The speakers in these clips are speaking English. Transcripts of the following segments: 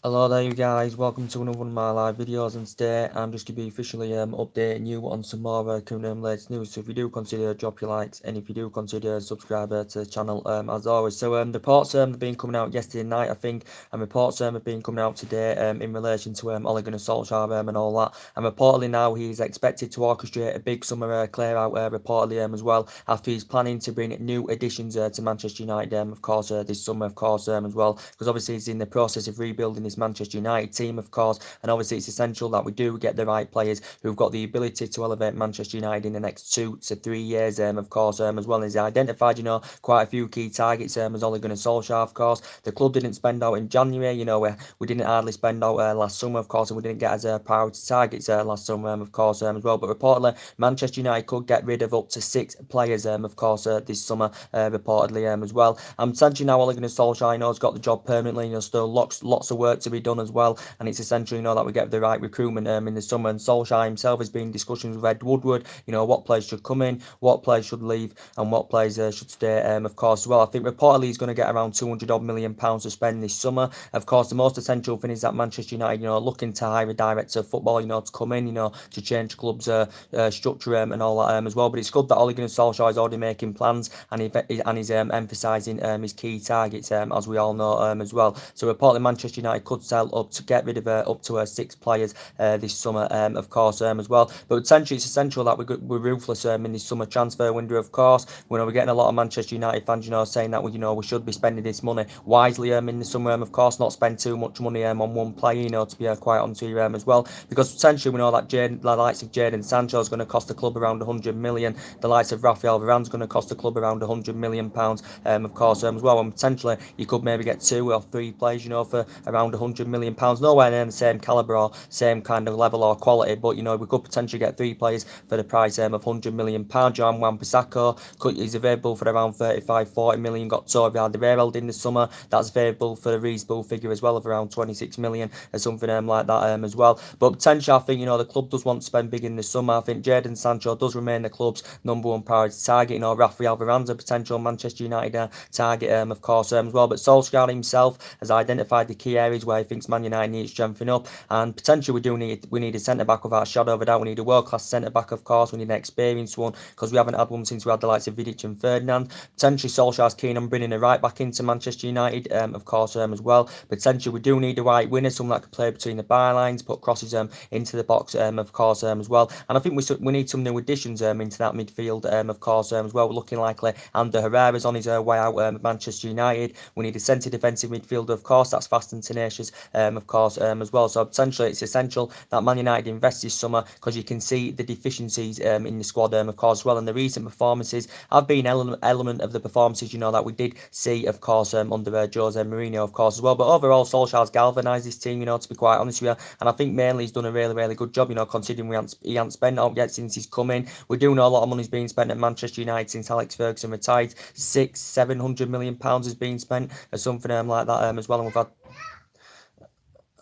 Hello there you guys, welcome to another one of my live videos, and today I'm just going to be officially updating you on some more current latest news. So if you do consider drop your likes, and if you do consider subscribe to the channel as always. So the reports have been coming out yesterday night I think, and reports have been coming out today in relation to Ole Gunnar Solskjaer and all that, and reportedly now he's expected to orchestrate a big summer clear out reportedly as well, after he's planning to bring new additions to Manchester United of course this summer of course as well, because obviously he's in the process of rebuilding his Manchester United team, of course, and obviously it's essential that we do get the right players who've got the ability to elevate Manchester United in the next 2 to 3 years, of course, as well as he identified, quite a few key targets, as Ole Gunnar Solskjaer, of course. The club didn't spend out in January, we didn't hardly spend out last summer, of course, and we didn't get as priority targets last summer, of course, as well. But reportedly, Manchester United could get rid of up to 6 players, of course, this summer, reportedly, as well. I'm essentially now Ole Gunnar Solskjaer, has got the job permanently, still lots of work to be done as well, and it's essential, that we get the right recruitment in the summer. And Solskjaer himself has been in discussions with Ed Woodward, what players should come in, what players should leave, and what players should stay, of course, as well. I think reportedly he's going to get around £200 million to spend this summer. Of course, the most essential thing is that Manchester United, looking to hire a director of football, to come in, to change club's structure and all that as well. But it's good that Ole Gunnar Solskjaer is already making plans, and he's emphasising his key targets, as we all know, as well. So reportedly Manchester United could sell up to get rid of up to 6 players this summer, of course, as well. But essentially, it's essential that we're ruthless in this summer transfer window, of course. We're getting a lot of Manchester United fans, saying that we should be spending this money wisely in the summer, of course, not spend too much money on one player, to be quite honest with you, as well. Because potentially we know that the likes of Jadon Sancho is going to cost the club around 100 million. The likes of Rafael Varane is going to cost the club around 100 million pounds, of course, as well. And potentially you could maybe get 2 or 3 players, for around 100 million pounds. Nowhere near the same caliber or same kind of level or quality, but we could potentially get 3 players for the price of 100 million pounds. Johan Wan-Bissaka is available for around 35-40 million. Got Torre Alderweireld in the summer, that's available for a reasonable figure as well of around 26 million or something like that as well. But potentially I think the club does want to spend big in the summer. I think Jadon Sancho does remain the club's #1 priority target. Rafael Varane's a potential Manchester United target, of course, as well. But Solskjaer himself has identified the key areas where he thinks Man United needs strengthening up, and potentially we need a centre back without a shadow of a doubt. We need a world class centre back, of course. We need an experienced one, because we haven't had one since we had the likes of Vidic and Ferdinand. Potentially Solskjaer's keen on bringing a right back into Manchester United, of course, as well. Potentially we do need a right winner, someone that can play between the bylines, put crosses into the box, of course, as well. And I think we need some new additions into that midfield, of course, as well. We're looking likely Ander Herrera's on his way out at Manchester United. We need a centre defensive midfielder, of course, that's fast and tenacious, of course, as well. So potentially it's essential that Man United invest this summer, because you can see the deficiencies in the squad, of course, as well. And the recent performances have been element of the performances, that we did see, of course, under Jose Mourinho, of course, as well. But overall, Solskjaer's galvanised this team, to be quite honest with you. And I think mainly he's done a really, really good job, considering he hasn't spent out yet since he's come in. We do know a lot of money's been spent at Manchester United since Alex Ferguson retired. 600-700 million pounds has been spent, or something like that, as well. And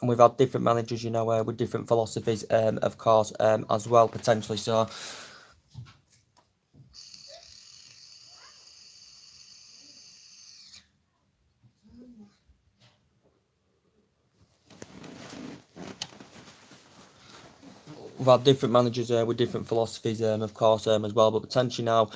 we've had different managers, with different philosophies, of course, as well, potentially. So we've had different managers with different philosophies, of course, as well. But potentially now,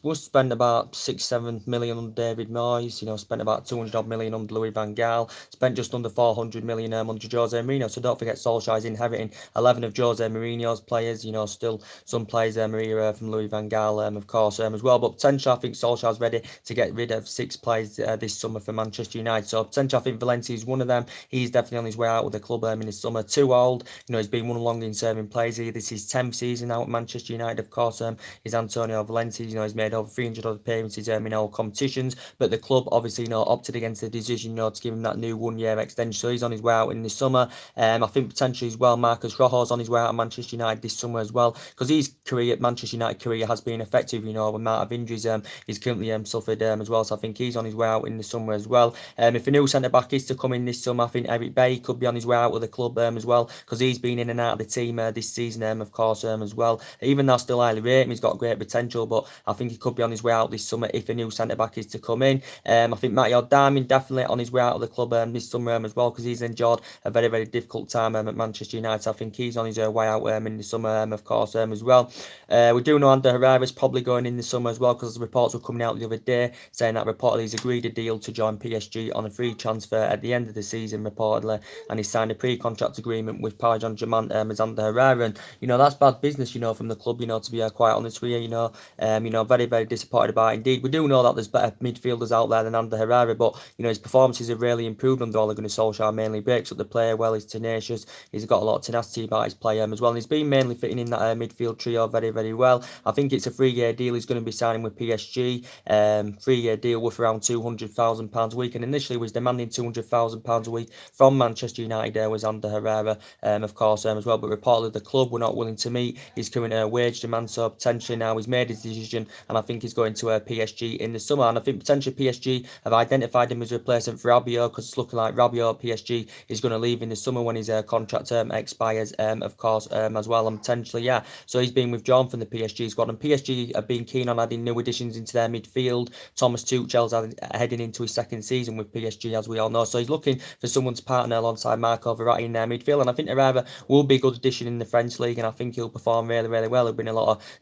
we'll spend about 6-7 million on David Moyes. Spent about 200 million on Louis van Gaal. Spent just under 400 million under Jose Mourinho. So don't forget, Solskjaer's inheriting 11 of Jose Mourinho's players. Still some players Maria from Louis van Gaal, of course, as well. But potentially, I think Solskjaer's ready to get rid of 6 players this summer for Manchester United. So potentially, I think Valencia is one of them. He's definitely on his way out with the club in the summer. Too old. He's been one long in serving players here. This is 10th season now at Manchester United, of course. Is Antonio Valencia. He's made over 300 appearances in all competitions, but the club obviously opted against the decision to give him that new 1 year extension. So he's on his way out in the summer. I think potentially as well Marcus Rojo's on his way out at Manchester United this summer as well, because his career, Manchester United career, has been effective. The amount of injuries he's currently suffered as well. So I think he's on his way out in the summer as well. If a new centre back is to come in this summer, I think Eric Bailly could be on his way out with the club as well, because he's been in and out of the team this season, of course, as well. Even though I still highly rate him, he's got great potential, but I think he could be on his way out this summer if a new centre-back is to come in. I think Matty Diamond definitely on his way out of the club this summer as well, because he's endured a very, very difficult time at Manchester United. I think he's on his way out in the summer, of course, as well. We do know Ander Herrera's probably going in the summer as well, because the reports were coming out the other day saying that reportedly he's agreed a deal to join PSG on a free transfer at the end of the season, reportedly, and he signed a pre-contract agreement with Paris Saint-Germain as Ander Herrera, and that's bad business, from the club, to be quite honest with you, very, very disappointed about it indeed. We do know that there's better midfielders out there than Ander Herrera, but his performances have really improved under Ole Gunnar Solskjaer. Mainly breaks up the player well, he's tenacious, he's got a lot of tenacity about his play as well, and he's been mainly fitting in that midfield trio very, very well. I think it's a 3-year deal he's going to be signing with PSG, 3-year deal worth around £200,000 a week, and initially was demanding £200,000 a week from Manchester United. There was Ander Herrera, of course, as well, but reportedly the club were not willing to meet his current wage demand, so potentially now he's made his decision, and I think he's going to PSG in the summer, and I think potentially PSG have identified him as a replacement for Rabiot, because it's looking like Rabiot PSG is going to leave in the summer when his contract expires, of course, as well, and potentially, so he's been withdrawn from the PSG squad, and PSG have been keen on adding new additions into their midfield. Thomas Tuchel's heading into his second season with PSG, as we all know, so he's looking for someone to partner alongside Marco Verratti in their midfield, and I think Herrera will be a good addition in the French league, and I think he'll perform really, really well.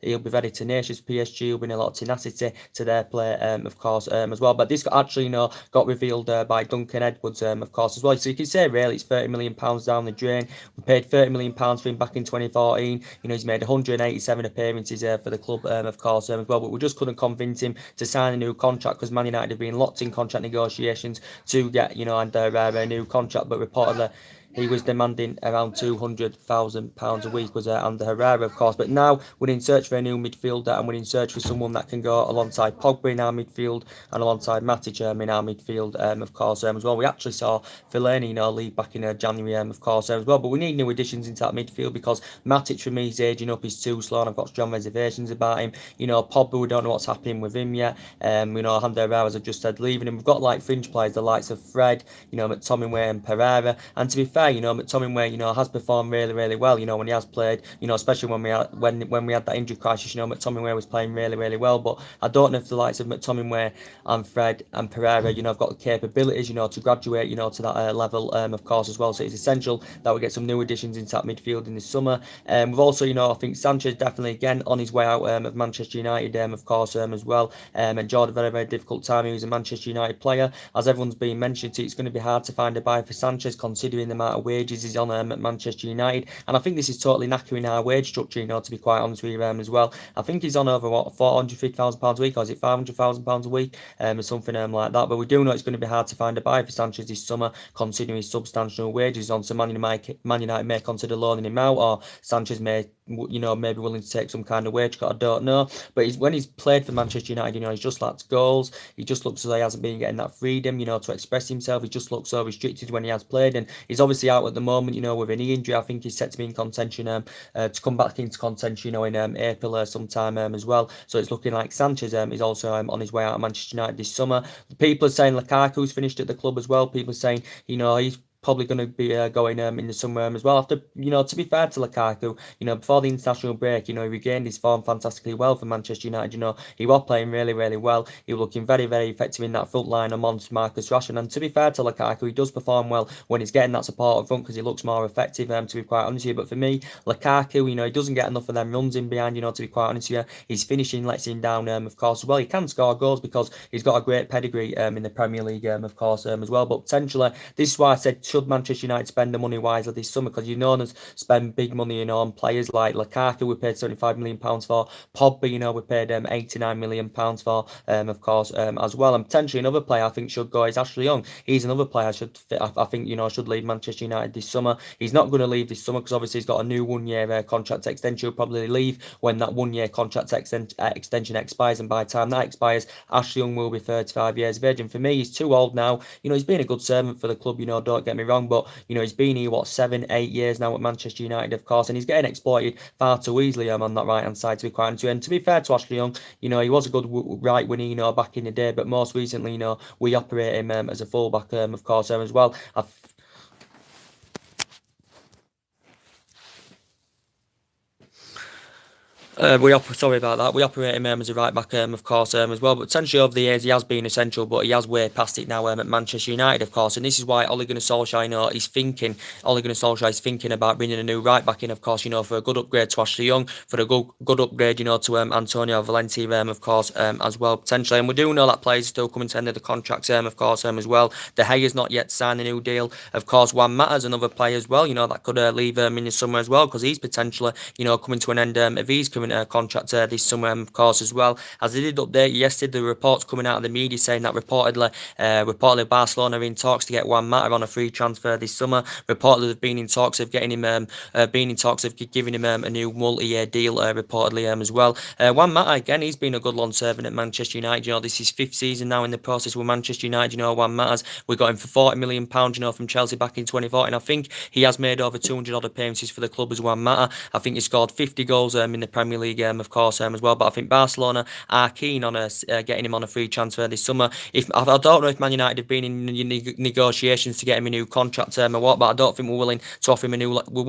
He'll be very tenacious for PSG, he'll bring a lot of tenacity to their play, of course, as well. But this actually, got revealed by Duncan Edwards, of course, as well. So you can say really it's £30 million down the drain. We paid £30 million for him back in 2014. He's made 187 appearances for the club, of course, as well. But we just couldn't convince him to sign a new contract, because Man United have been locked in contract negotiations to get, and a new contract. But reportedly, he was demanding around £200,000 a week, was Ander Herrera, of course. But now we're in search for a new midfielder, and we're in search for someone that can go alongside Pogba in our midfield and alongside Matic in our midfield, of course, as well. We actually saw Fellaini, leave back in January, of course, as well. But we need new additions into that midfield, because Matic, for me, is aging up. He's too slow, and I've got strong reservations about him. Pogba, we don't know what's happening with him yet. Ander Herrera, as I just said, leaving him. We've got fringe players, the likes of Fred, McTominay and Pereira. And to be fair, McTominay, has performed really, really well, when he has played, especially when we had that injury crisis, McTominay was playing really, really well. But I don't know if the likes of McTominay and Fred and Pereira, have got the capabilities, to graduate, to that level, of course, as well. So it's essential that we get some new additions into that midfield in the summer. We've also, I think Sanchez definitely, again, on his way out of Manchester United, of course, as well. Endured a very, very difficult time. He was a Manchester United player. As everyone's been mentioned, it's going to be hard to find a buyer for Sanchez, considering the amount of wages he's on at Manchester United, and I think this is totally knackering our wage structure, to be quite honest with you, as well. I think he's on over £450,000 a week, or is it £500,000 a week, or something like that. But we do know it's going to be hard to find a buyer for Sanchez this summer, considering his substantial wages on. So Man United may consider loaning him out, or Sanchez may, maybe willing to take some kind of wage cut. I don't know. But when he's played for Manchester United, he's just lacked goals. He just looks as though he hasn't been getting that freedom, to express himself. He just looks so restricted when he has played, and he's obviously out at the moment, with a knee injury. I think he's set to be in contention, to come back into contention, in April sometime, as well. So it's looking like Sanchez is also on his way out of Manchester United this summer. People are saying Lukaku's finished at the club as well. People are saying, he's probably going to be going in the summer as well. After, to be fair to Lukaku, before the international break, he regained his form fantastically well for Manchester United. He was playing really, really well. He was looking very, very effective in that front line amongst Marcus Rashford. And to be fair to Lukaku, he does perform well when he's getting that support up front, because he looks more effective, to be quite honest with you. But for me, Lukaku, he doesn't get enough of them runs in behind, to be quite honest with you. His finishing lets him down, of course, as well. He can score goals because he's got a great pedigree in the Premier League, of course, as well. But potentially, this is why I said, should Manchester United spend the money wisely this summer? Because us spend big money, on players like Lukaku. We paid £75 million for. Pogba, we paid £89 million for, of course, as well. And potentially another player I think should go is Ashley Young. He's another player I think should leave Manchester United this summer. He's not going to leave this summer, because obviously he's got a new 1-year contract extension. He'll probably leave when that 1-year contract extension expires, and by the time that expires, Ashley Young will be 35 years of age. And for me, he's too old now. He's been a good servant for the club, don't get me wrong, but he's been here 7-8 years now at Manchester United, of course, and he's getting exploited far too easily on that right hand side, to be quite honest. And to be fair to Ashley Young, he was a good right winger, back in the day, but most recently, we operate him as a fullback, of course, as well. Sorry about that. We operate him as a right back, of course, as well. But potentially over the years, he has been essential, but he has way past it now at Manchester United, of course. And this is why Ole Gunnar Solskjaer, Ole Gunnar Solskjaer is thinking about bringing a new right back in, of course, for a good upgrade to Ashley Young, for a good upgrade, to Antonio Valencia, of course, as well, potentially. And we do know that players are still coming to the end of the contracts, of course, as well. De Gea's not yet signed a new deal. Of course, Juan Mata's another player as well, that could leave in the summer as well, because he's potentially, coming to an end of his current contract this summer, of course, as well. As they did update yesterday, the reports coming out of the media saying that reportedly Barcelona are in talks to get Juan Mata on a free transfer this summer. Reportedly they've been in talks of getting him, giving him a new multi-year deal, reportedly as well. Juan Mata, again, he's been a good long servant at Manchester United. This is his 5th season now in the process with Manchester United. Juan Mata's, we got him for £40 million, from Chelsea back in 2014. I think he has made over 200 odd appearances for the club as Juan Mata. I think he scored 50 goals in the Premier League, of course, as well. But I think Barcelona are keen on getting him on a free transfer this summer. I don't know if Man United have been in negotiations to get him a new contract or what, but I don't think we're willing to offer him a new. We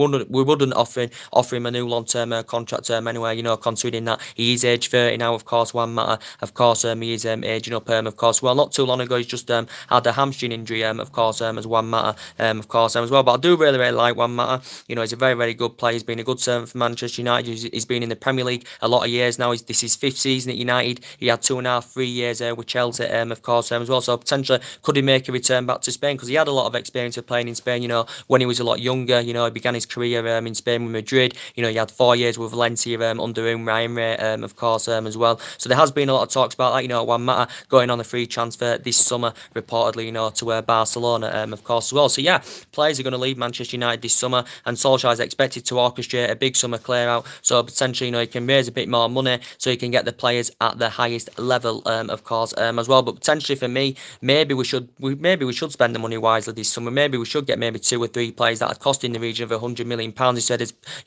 wouldn't offer him a new long-term contract term anyway. Considering that he is age 30 now, of course. Juan Mata, of course, he is aging up. Of course, well, not too long ago, he's just had a hamstring injury. Of course, as Juan Mata, of course, as well. But I do really like Juan Mata. He's a very good player. He's been a good servant for Manchester United. He's been in the Premier League a lot of years now. This is his 5th season at United. He had 2.5-3 years with Chelsea, of course, as well. So potentially could he make a return back to Spain, because he had a lot of experience of playing in Spain. When he was a lot younger. He began his career in Spain with Madrid. He had 4 years with Valencia under Ryan Ray, of course, as well. So there has been a lot of talks about that. Juan Mata going on a free transfer this summer, reportedly, to Barcelona, of course, as well. So yeah, players are going to leave Manchester United this summer, and Solskjaer is expected to orchestrate a big summer clear out. So potentially, he can raise a bit more money, so he can get the players at the highest level, of course, as well. But potentially for me, maybe we should spend the money wisely this summer. Maybe we should get maybe 2 or 3 players that are costing the region of £100 million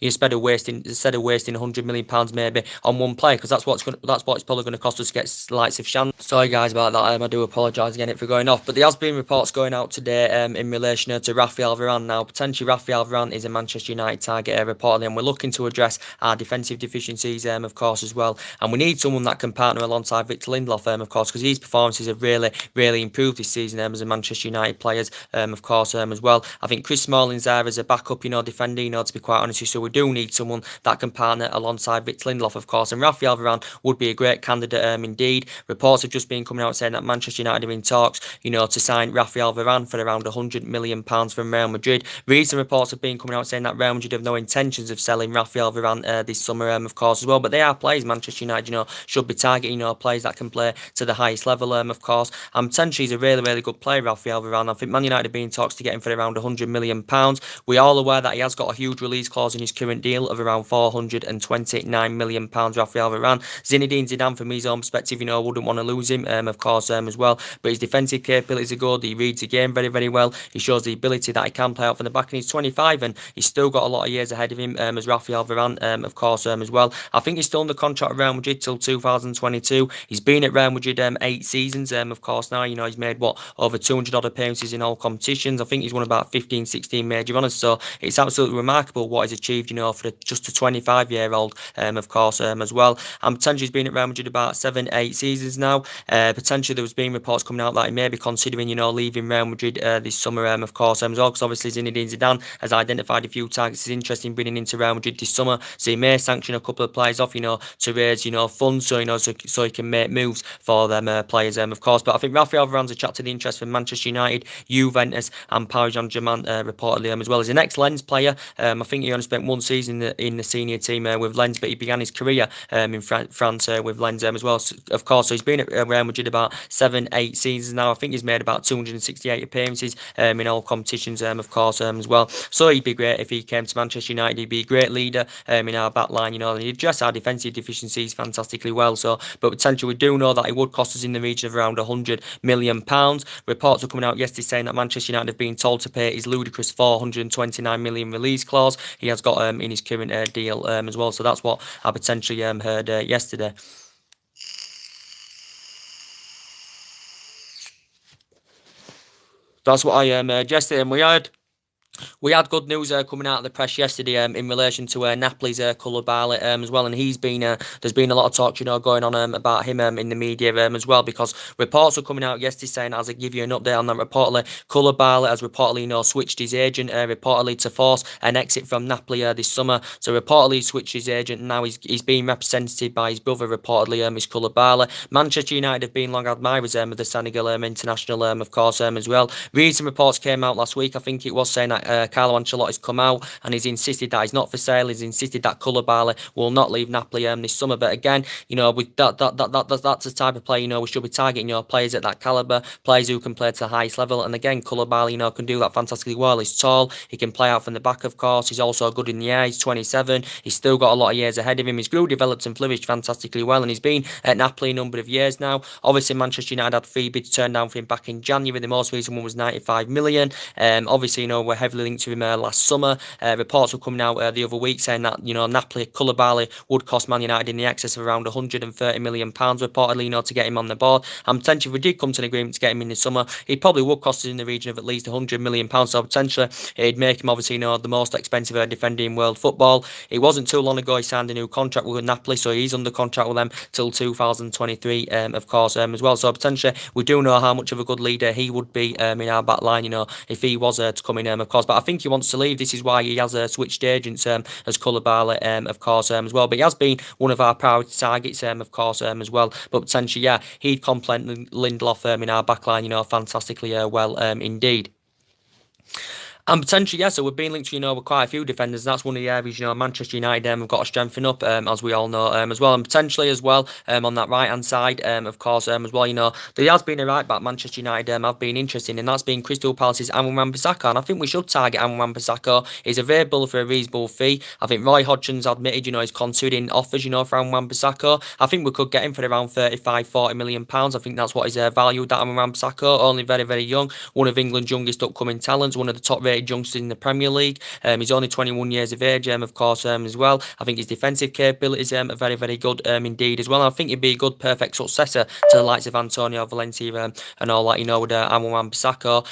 instead of wasting £100 million maybe on one player, because that's what it's probably going to cost us to get likes of Shan. Sorry guys about that. I do apologise again for going off, but there has been reports going out today in relation to Rafael Varane. Now potentially Rafael Varane is a Manchester United target reportedly, and we're looking to address our defensive deficiencies, of course, as well. And we need someone that can partner alongside Victor Lindelof, of course, because his performances have really improved this season as a Manchester United players, of course, as well. I think Chris Smalling's there as a backup, defending, to be quite honest with you. So we do need someone that can partner alongside Victor Lindelof, of course. And Rafael Varane would be a great candidate, indeed. Reports have just been coming out saying that Manchester United are in talks, to sign Rafael Varane for around £100 million from Real Madrid. Recent reports have been coming out saying that Real Madrid have no intentions of selling Rafael Varane this summer, of course, as well. But they are players Manchester United, should be targeting, players that can play to the highest level, of course. And potentially he's a really good player, Rafael Varane. I think Man United have been in talks to get him for around £100 million. We are all aware that he has got a huge release clause in his current deal of around £429 million, Rafael Varane. Zinedine Zidane, from his own perspective, wouldn't want to lose him, of course, as well. But his defensive capabilities are good. He reads the game very well. He shows the ability that he can play out from the back, and he's 25, and he's still got a lot of years ahead of him, as Rafael Varane, of course, as well. I think he's still under contract with Real Madrid till 2022. He's been at Real Madrid 8 seasons, of course, now. He's made, over 200 odd appearances in all competitions. I think he's won about 15, 16 major honours, so it's absolutely remarkable what he's achieved, for just a 25-year-old, of course, as well. And potentially he's been at Real Madrid about 7, 8 seasons now. Potentially there was been reports coming out that he may be considering, leaving Real Madrid this summer, of course, as well, because obviously Zinedine Zidane has identified a few targets he's interested in bringing into Real Madrid this summer, so he may sanction a couple of players off, to raise, funds, so he can make moves for them players, of course. But I think Rafael Varane's attracted the interest from Manchester United, Juventus, and Paris Saint-Germain, reportedly, as well. As an ex-Lens player, I think he only spent 1 season in the senior team with Lens, but he began his career in France with Lens, as well. So, of course, so he's been at Real Madrid about 7, 8 seasons now. I think he's made about 268 appearances in all competitions, of course, as well. So he'd be great if he came to Manchester United. He'd be a great leader in our back line, and he'd address our defensive deficiencies fantastically well. So, but potentially we do know that it would cost us in the region of around £100 million. Reports are coming out yesterday saying that Manchester United have been told to pay his ludicrous £429 million release clause he has got in his current deal, as well. So that's what I potentially heard yesterday. That's what I heard yesterday, and We had good news coming out of the press yesterday in relation to Napoli's Koulibaly as well, and there's been a lot of talk, going on about him in the media as well, because reports were coming out yesterday saying, as I give you an update on that, reportedly Koulibaly has reportedly switched his agent reportedly to force an exit from Napoli this summer. So reportedly he switched his agent, and now he's being represented by his brother reportedly is Koulibaly. Manchester United have been long admirers of the Senegal international of course as well. Recent reports came out last week, I think it was, saying that Carlo Ancelotti's come out and he's insisted that he's not for sale. He's insisted that Koulibaly will not leave Napoli this summer. But again, with that's the type of player, we should be targeting players at that caliber, players who can play to the highest level. And again, Koulibaly, can do that fantastically well. He's tall, he can play out from the back, of course. He's also good in the air. He's 27. He's still got a lot of years ahead of him. He's grew, developed, and flourished fantastically well, and he's been at Napoli a number of years now. Obviously, Manchester United had 3 bids turned down for him back in January. The most recent one was 95 million. Obviously, we're heavily linked to him last summer. Reports were coming out the other week saying that, Napoli, Koulibaly would cost Man United in the excess of around £130 million, reportedly, to get him on the board. And potentially, if we did come to an agreement to get him in the summer, it probably would cost us in the region of at least £100 million. So potentially, it'd make him, obviously, the most expensive defender in world football. It wasn't too long ago he signed a new contract with Napoli, so he's under contract with them till 2023, of course, as well. So potentially, we do know how much of a good leader he would be in our back line, if he was to come in, of course. But I think he wants to leave. This is why he has switched agents as Koulibaly, of course, as well. But he has been one of our priority targets, of course, as well. But potentially, yeah, he'd complement Lindelof in our back line, fantastically well, indeed. And potentially, yeah, so we've been linked to, with quite a few defenders. And that's one of the areas, Manchester United have got to strengthen up, as we all know, as well. And potentially as well, on that right-hand side, of course, as well, there has been a right-back Manchester United have been interested in, and that's been Crystal Palace's Aaron Wan-Bissaka. And I think we should target Aaron Wan-Bissaka. He's available for a reasonable fee. I think Roy Hodgson's admitted, he's considering offers, for Aaron Wan-Bissaka. I think we could get him for around £35-40 million. I think that's what he's valued at, Aaron Wan-Bissaka. Only very, very young. One of England's youngest upcoming talents. One of the top youngsters in the Premier League. He's only 21 years of age, of course, as well. I think his defensive capabilities are very, very good indeed as well. And I think he'd be a good, perfect successor to the likes of Antonio Valencia and all that, with Aaron Wan-Bissaka.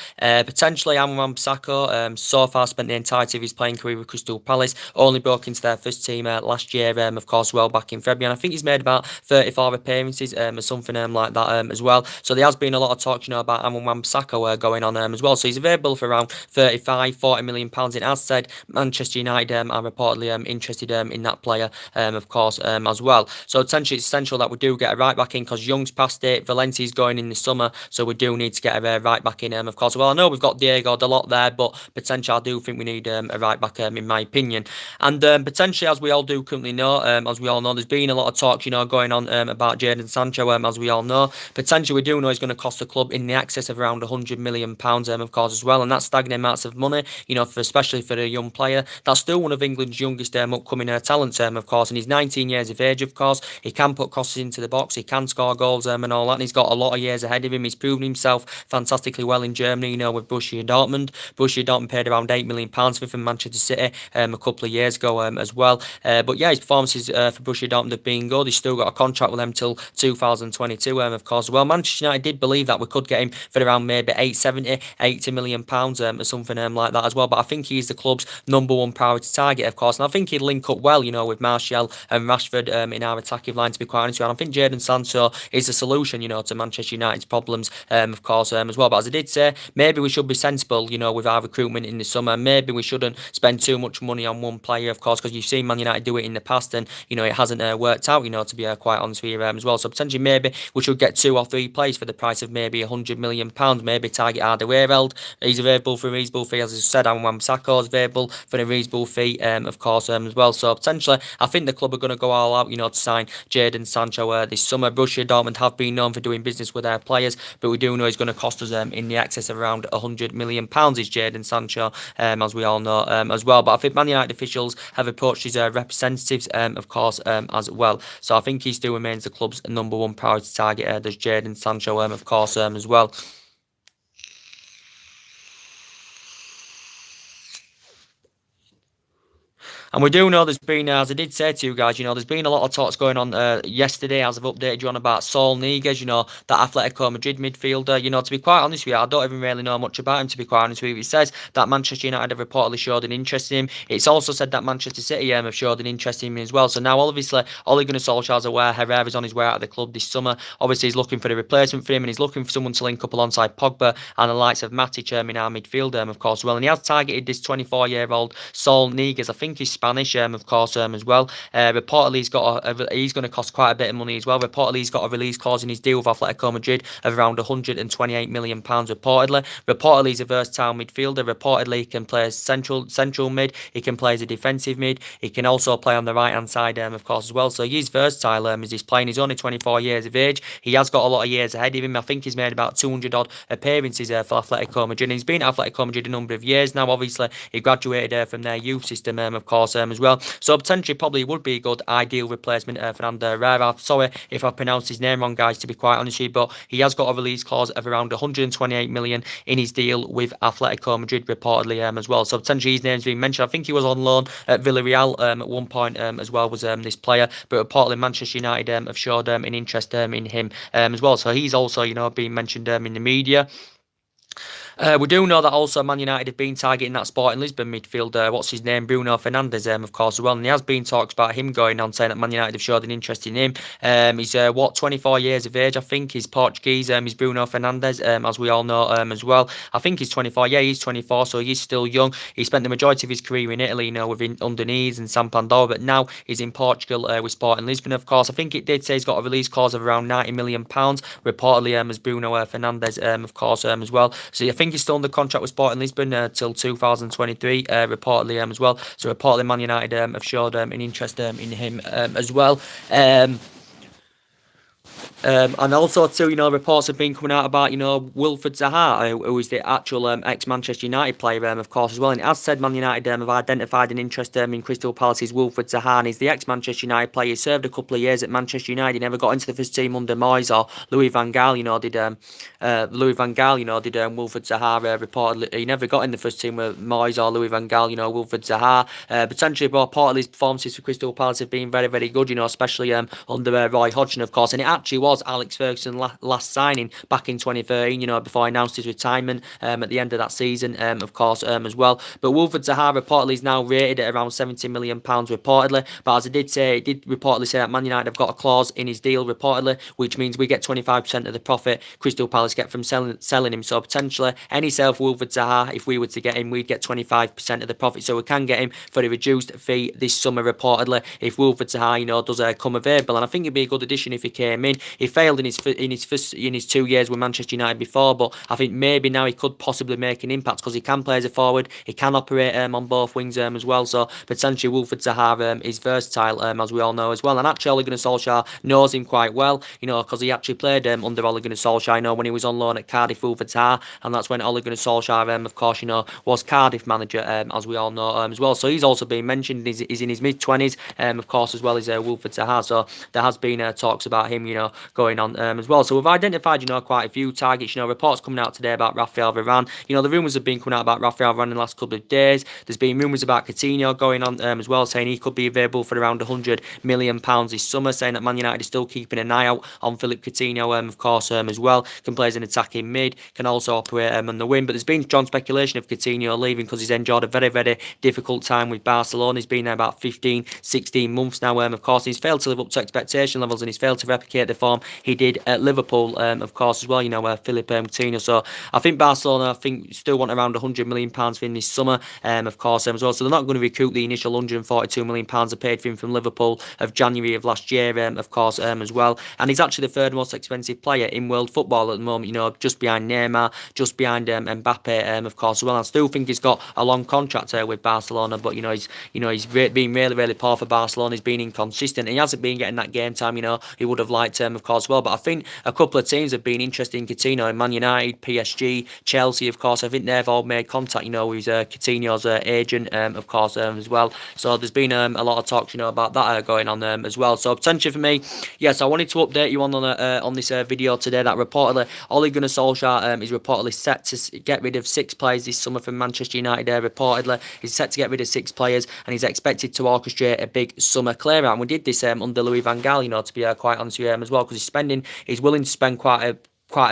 Potentially, Aaron Wan-Bissaka, so far spent the entirety of his playing career with Crystal Palace, only broke into their first team last year, of course, well back in February. And I think he's made about 34 appearances or something like that as well. So there has been a lot of talk, about Aaron Wan-Bissaka going on as well. So he's available for around £35-40 million. It has said Manchester United are reportedly interested in that player, of course, as well. So essentially, it's essential that we do get a right back in, because Young's past it, Valencia's going in this summer, so we do need to get a right back in, of course. Well, I know we've got Diego Dalot there, but potentially I do think we need a right back, in my opinion. And potentially, as we all do currently know, there's been a lot of talk, going on about Jadon Sancho, as we all know. Potentially, we do know he's going to cost the club in the excess of around £100 million, of course, as well. And that's staggering amounts of money, especially for a young player. That's still one of England's youngest upcoming talents, of course, and he's 19 years of age, of course. He can put crosses into the box, he can score goals, and all that, and he's got a lot of years ahead of him. He's proven himself fantastically well in Germany, with Borussia Dortmund. Borussia Dortmund paid around £8 million for him from Manchester City a couple of years ago as well. But yeah, his performances for Borussia Dortmund have been good. He's still got a contract with them till 2022, of course. Well, Manchester United did believe that we could get him for around maybe £80 million or something like that as well. But I think he's the club's number one priority target, of course. And I think he'd link up well, with Martial and Rashford in our attacking line, to be quite honest with you. And I think Jadon Sancho is the solution, to Manchester United's problems, of course, as well. But as I did say, maybe we should be sensible, with our recruitment in the summer. Maybe we shouldn't spend too much money on one player, of course, because you've seen Man United do it in the past, and, it hasn't worked out, to be quite honest with you, as well. So potentially, maybe we should get 2 or 3 players for the price of maybe £100 million. Maybe target Alderweireld. He's available for a reasonable fee, as I said. Aaron Wan-Bissaka is available for a reasonable fee, of course, as well. So potentially, I think the club are going to go all out, to sign Jadon Sancho this summer. Borussia Dortmund have been known for doing business with their players, but we do know he's going to cost us in the excess of around £100 million. Is Jadon Sancho, as we all know, as well. But I think Man United officials have approached his representatives, of course, as well. So I think he still remains the club's number one priority target. There's Jadon Sancho, of course, as well. And we do know there's been, as I did say to you guys, there's been a lot of talks going on yesterday, as I've updated you on about Saul Niguez, that Atletico Madrid midfielder. To be quite honest with you, I don't even really know much about him, to be quite honest with you. It says that Manchester United have reportedly showed an interest in him. It's also said that Manchester City have showed an interest in him as well. So now, obviously, Ole Gunnar Solskjaer's aware Herrera's on his way out of the club this summer. Obviously, he's looking for a replacement for him, and he's looking for someone to link up alongside Pogba and the likes of Matic in our midfield, of course, well. And he has targeted this 24-year-old Saul Niguez. I think he's Spanish, of course, as well. Reportedly, he's going to cost quite a bit of money as well. Reportedly, he's got a release clause in his deal with Atletico Madrid of around £128 million. Reportedly, he's a versatile midfielder. Reportedly, he can play as central mid. He can play as a defensive mid. He can also play on the right hand side, of course, as well. So he's versatile as he's playing. He's only 24 years of age. He has got a lot of years ahead of him. I think he's made about 200 odd appearances for Atletico Madrid. And he's been at Atletico Madrid a number of years now. Obviously, he graduated from their youth system, of course, as well. So potentially, probably would be a good ideal replacement for Ander Herrera. Sorry if I pronounced his name wrong, guys, to be quite honest with you, but he has got a release clause of around 128 million in his deal with Atletico Madrid, reportedly, as well. So potentially his name's been mentioned. I think he was on loan at Villarreal at one point as well, was this player, but reportedly Manchester United have showed an interest in him as well. So he's also, being mentioned in the media. We do know that also Man United have been targeting that Sporting Lisbon midfielder, what's his name, Bruno Fernandes, of course, as well. And there has been talks about him going on, saying that Man United have showed an interest in him. He's, 24 years of age, I think. He's Portuguese, he's Bruno Fernandes, as we all know, as well. I think he's 24. Yeah, he's 24, so he's still young. He spent the majority of his career in Italy, with Udinese and San Pandora, but now he's in Portugal with Sporting Lisbon, of course. I think it did say he's got a release clause of around £90 million, reportedly, as Bruno Fernandes, of course, as well. So I think he's still under contract with Sporting Lisbon till 2023, reportedly, as well. So reportedly Man United have showed an interest in him as well. And also too, reports have been coming out about, Wilfred Zaha, who is the actual ex-Manchester United player, of course, as well. And it has said Man United have identified an interest in Crystal Palace's Wilfred Zaha, and he's the ex-Manchester United player. He served a couple of years at Manchester United. He never got into the first team under Moyes or Louis van Gaal, did Wilfred Zaha reportedly. He never got in the first team with Moyes or Louis van Gaal, Wilfred Zaha. Potentially, reportedly, his performances for Crystal Palace have been very, very good, especially under Roy Hodgson, of course. And it actually was Alex Ferguson's last signing back in 2013, before he announced his retirement at the end of that season, of course, as well. But Wilfred Zaha reportedly is now rated at around £70 million, reportedly. But as I did say, it did reportedly say that Man United have got a clause in his deal, reportedly, which means we get 25% of the profit Crystal Palace get from selling him. So potentially, any sale for Wilfred Zaha, if we were to get him, we'd get 25% of the profit. So we can get him for a reduced fee this summer, reportedly, if Wilfred Zaha, does come available. And I think it'd be a good addition if he came in. He failed in his 2 years with Manchester United before, but I think maybe now he could possibly make an impact because he can play as a forward, he can operate on both wings as well. So potentially Wilfred Zaha is versatile, as we all know as well. And actually Ole Gunnar Solskjaer knows him quite well, because he actually played under Ole Gunnar Solskjaer, when he was on loan at Cardiff, Wilfred Zaha, and that's when Ole Gunnar Solskjaer, of course, was Cardiff manager, as we all know as well. So he's also been mentioned. He's in his mid-20s, of course, as well as Wilfred Zaha. So there has been talks about him, going on as well. So we've identified, quite a few targets. Reports coming out today about Rafael Varane. The rumours have been coming out about Rafael Varane in the last couple of days. There's been rumours about Coutinho going on as well, saying he could be available for around £100 million this summer, saying that Man United is still keeping an eye out on Philippe Coutinho, of course, as well. Can play as an attacking mid, can also operate on the wing. But there's been strong speculation of Coutinho leaving because he's enjoyed a very, very difficult time with Barcelona. He's been there about 15, 16 months now, of course. He's failed to live up to expectation levels, and he's failed to replicate the form he did at Liverpool, of course, as well, Philippe Coutinho. So I think Barcelona, still want around £100 million for him this summer, of course, as well. So they're not going to recoup the initial £142 million they paid for him from Liverpool of January of last year, of course, as well. And he's actually the third most expensive player in world football at the moment, just behind Neymar, just behind Mbappe, of course, as well. I still think he's got a long contract with Barcelona, but he's been really, really poor for Barcelona. He's been inconsistent. He hasn't been getting that game time. He would have liked, of course, course, well. But I think a couple of teams have been interested in Coutinho, Man United, PSG, Chelsea, of course. I think they've all made contact, with Coutinho's agent, of course, as well. So there's been a lot of talks, about that going on as well. So potentially for me, yes, I wanted to update you on this video today that reportedly Ole Gunnar Solskjaer is reportedly set to get rid of 6 players this summer from Manchester United. Reportedly, he's set to get rid of 6 players, and he's expected to orchestrate a big summer clear out. And we did this under Louis van Gaal, to be quite honest with you, as well, because he's willing to spend quite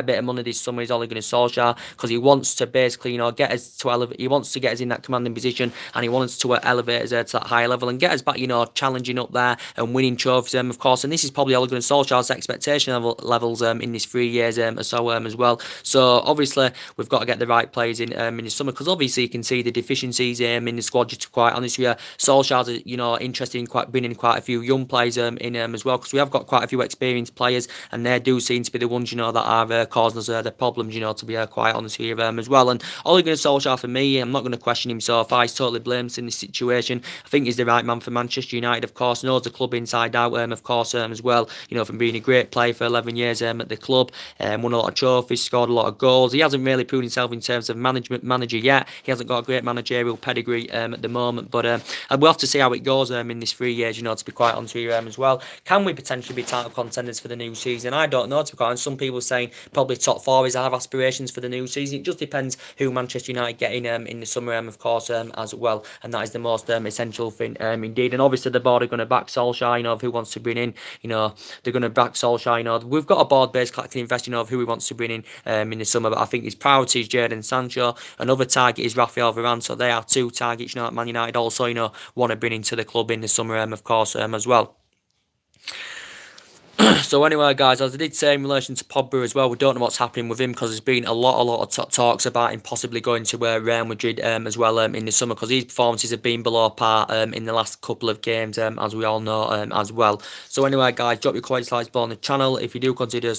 a bit of money this summer. He's Ole Gunnar Solskjaer, because he wants to basically, get us to elevate. He wants to get us in that commanding position, and he wants to elevate us to that higher level and get us back, challenging up there and winning trophies, of course. And this is probably Ole Gunnar Solskjaer's expectation levels in this 3 years or so as well. So obviously we've got to get the right players in the summer, because obviously you can see the deficiencies in the squad. Just to be quite honest with you, Solskjaer's interested in bringing quite a few young players in as well, because we have got quite a few experienced players, and they do seem to be the ones that are causing us the problems, to be quite honest here as well. And Ole Gunnar Solskjaer, for me, I'm not going to question him so far. He's totally blameless in this situation. I think he's the right man for Manchester United, of course. Knows the club inside out, of course, as well. From being a great player for 11 years at the club, won a lot of trophies, scored a lot of goals. He hasn't really proved himself in terms of manager yet. He hasn't got a great managerial pedigree at the moment, but we'll have to see how it goes in this 3 years, to be quite honest with you as well. Can we potentially be title contenders for the new season? I don't know, to be quite honest. Some people saying probably top 4 is our aspirations for the new season. It just depends who Manchester United get in the summer, of course, as well, and that is the most essential thing indeed. And obviously the board are going to back Solskjaer, of who wants to bring in, they're going to back Solskjaer. We've got a board based collecting investing of who he wants to bring in the summer, but I think his priority is Jadon Sancho. Another target is Rafael Varane, so they are 2 targets, that Man United also, want to bring into the club in the summer, of course, as well. So anyway, guys, as I did say in relation to Pogba as well, we don't know what's happening with him, because there's been a lot of talks about him possibly going to Real Madrid as well in the summer, because his performances have been below par in the last couple of games, as we all know as well. So anyway, guys, drop your comments, likes below on the channel. If you do consider